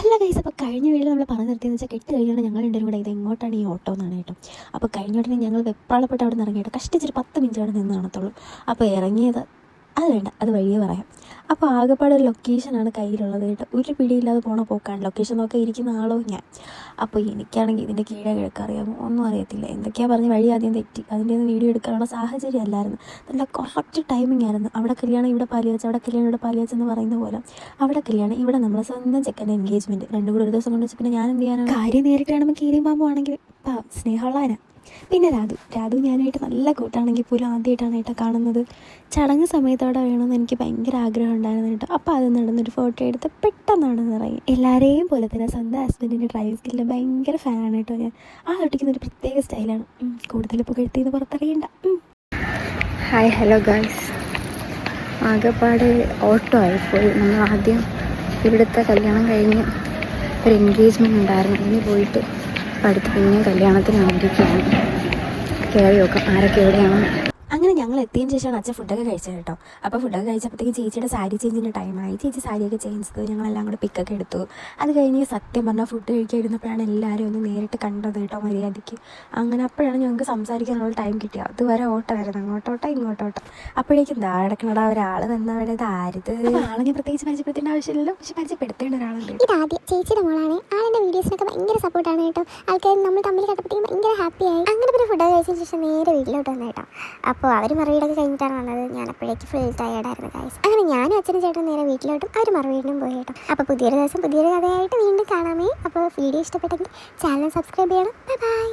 അല്ല ഗൈസ്, അപ്പോൾ കഴിഞ്ഞ വീട്ടിൽ നമ്മൾ പറഞ്ഞു നിർത്തിയെന്ന് വെച്ചാൽ കെട്ട് കഴിഞ്ഞാൽ ഞങ്ങൾ രണ്ടും കൂടെ ഇത് എങ്ങോട്ടാണ് ഈ ഓട്ടോ എന്നാണ് കേട്ടോ. അപ്പോൾ കഴിഞ്ഞ ഉടനെ ഞങ്ങൾ വെപ്രാളപ്പെട്ട് അവിടെ നിന്ന് ഇറങ്ങിയിട്ട് കഷ്ടിച്ചൊരു 10 മിനിറ്റ് അവിടെ നിന്ന് കാണത്തുള്ളൂ. അപ്പോൾ ഇറങ്ങിയത് അത് വേണ്ട, അത് വഴിയേ പറയാം. അപ്പോൾ ആകെപ്പാടെ ഒരു ലൊക്കേഷനാണ് കയ്യിലുള്ളത് കേട്ടോ. ഒരു പിടിയില്ലാതെ പോണ പോക്കാണ്. ലൊക്കേഷൻ നോക്കാൻ ഇരിക്കുന്ന ആളോ ഞാൻ. അപ്പോൾ എനിക്കാണെങ്കിൽ ഇതിൻ്റെ കീഴേ കിഴക്കറിയാമോ ഒന്നും അറിയത്തില്ല. എന്തൊക്കെയാണ് പറഞ്ഞ് വഴി ആദ്യം തെറ്റി. അതിൻ്റെ ഒന്നും വീഡിയോ എടുക്കാനുള്ള സാഹചര്യം അല്ലായിരുന്നു. നല്ല കറക്റ്റ് ടൈമിംഗ് ആയിരുന്നു. അവിടെ കല്യാണം ഇവിടെ പാലിയാച്ച്, അവിടെ കല്യാണം ഇവിടെ പാലിയാച്ച് എന്ന് പറയുന്ന പോലെ അവിടെ കല്യാണം ഇവിടെ നമ്മളെ സ്വന്തം ചെക്കൻ്റെ എൻഗേജ്മെൻറ്റ് രണ്ടും കൂടെ ഒരു ദിവസം കൊണ്ട് വെച്ച് പിന്നെ ഞാൻ എന്ത് ചെയ്യാനാണ്? കാര്യം നേരിട്ട് കാണുമ്പോൾ കീരിയും പാമ്പുവാണെങ്കിൽ സ്നേഹമുള്ളവനാ. പിന്നെ രാധു ഞാനായിട്ട് നല്ല കൂട്ടാണെങ്കിൽ പോലും ആദ്യമായിട്ടാണ് കേട്ടോ കാണുന്നത്. ചടങ്ങ് സമയത്തോടെ വേണമെന്ന് എനിക്ക് ഭയങ്കര ആഗ്രഹം ഉണ്ടായിരുന്നു കേട്ടോ. അപ്പോൾ അത് നടന്നൊരു ഫോട്ടോ എടുത്ത് പെട്ടെന്ന് അവിടെ നിറയും. എല്ലാവരെയും പോലെ തന്നെ സ്വന്തം ഹസ്ബൻഡിൻ്റെ ഡ്രൈവ് സ്കില്ലിൻ്റെ ഭയങ്കര ഫാനാണ് കേട്ടോ ഞാൻ. ആ ഒട്ടിക്കുന്നൊരു പ്രത്യേക സ്റ്റൈലാണ്. കൂടുതൽ പുകഴ്ത്തിന്ന് പുറത്തറിയണ്ട. ഹായ് ഹലോ ഗൈസ്, ആകെപ്പാട് ഓട്ടോ ആയിപ്പോയി. നമ്മൾ ആദ്യം ഇവിടുത്തെ കല്യാണം കഴിഞ്ഞ് ഒരു എൻഗേജ്മെൻറ്റ് ഉണ്ടായിരുന്നു. ഇനി പോയിട്ട് അടുത്ത് പിന്നെ കല്യാണത്തിന് വേണ്ടിയിരിക്കുകയാണ്. കയറി നോക്കാം ആരൊക്കെ എവിടെയാണ്. അങ്ങനെ ഞങ്ങൾ എത്തിയതിന് ശേഷമാണ് അച്ഛൻ ഫുഡൊക്കെ കഴിച്ചത് കേട്ടോ. അപ്പോൾ ഫുഡൊക്കെ കഴിച്ചപ്പോഴത്തേക്കും ചേച്ചിയുടെ സാരി ചേഞ്ചിൻ്റെ ടൈമായി. ചേച്ചി സാരിയൊക്കെ ചേഞ്ച് ചെയ്തു. ഞങ്ങളെല്ലാം കൂടെ പിക്കൊക്കെ എടുത്തു. അത് കഴിഞ്ഞ് സത്യം പറഞ്ഞാൽ ഫുഡ് കഴിക്കാതിരുന്നപ്പോഴാണ് എല്ലാവരും ഒന്ന് നേരിട്ട് കണ്ടത് കേട്ടോ മര്യാദയ്ക്ക്. അങ്ങനെ അപ്പോഴാണ് ഞങ്ങൾക്ക് സംസാരിക്കാനുള്ള ടൈം കിട്ടിയത്. അതുവരെ ഓട്ടമായിരുന്നു, അങ്ങോട്ടോട്ടോ ഇങ്ങോട്ടോട്ടോ. അപ്പോഴേക്കും കിടക്കണടാ ഒരാൾ നിന്നവിടെ ആരുത്. ആളെ ഞാൻ പ്രത്യേകിച്ച് പരിചയപ്പെടുത്തേണ്ട ആവശ്യമില്ലല്ലോ, പക്ഷെ പരിചയപ്പെടുത്തേണ്ട ഒരാളുണ്ട്. ഇതാദ്യം ചേച്ചിയുടെ മോളാണ്. ആളിൻ്റെ വീഡിയോസിനൊക്കെ ഭയങ്കര സപ്പോർട്ടാണ് കേട്ടോ. ആൾക്കാർ നമ്മൾ തമ്മിൽ കണ്ടപ്പോഴത്തേക്കും ഭയങ്കര ഹാപ്പിയായി. അങ്ങനെ പിന്നെ ഫുഡ് കഴിച്ചതിന് ശേഷം നേരെ വീട്ടിലോട്ട് വന്നു കേട്ടോ. അപ്പോൾ അവർ മറുവീടൊക്കെ കഴിഞ്ഞിട്ടാണ് വന്നത്. ഞാൻ അപ്പോഴേക്ക് ഫുൾ ടയേർഡായിരുന്നു ഗൈസ്. അങ്ങനെ ഞാനും അച്ഛനും ചേട്ടനും നേരെ വീട്ടിലോട്ടും അവർ മറുവീടിനും പോയി കേട്ടോ. അപ്പോൾ പുതിയൊരു ദിവസം പുതിയൊരു കഥയായിട്ട് വീണ്ടും കാണാമേ. അപ്പോൾ വീഡിയോ ഇഷ്ടപ്പെട്ടെങ്കിൽ ചാനൽ സബ്സ്ക്രൈബ് ചെയ്യണം. Bye bye.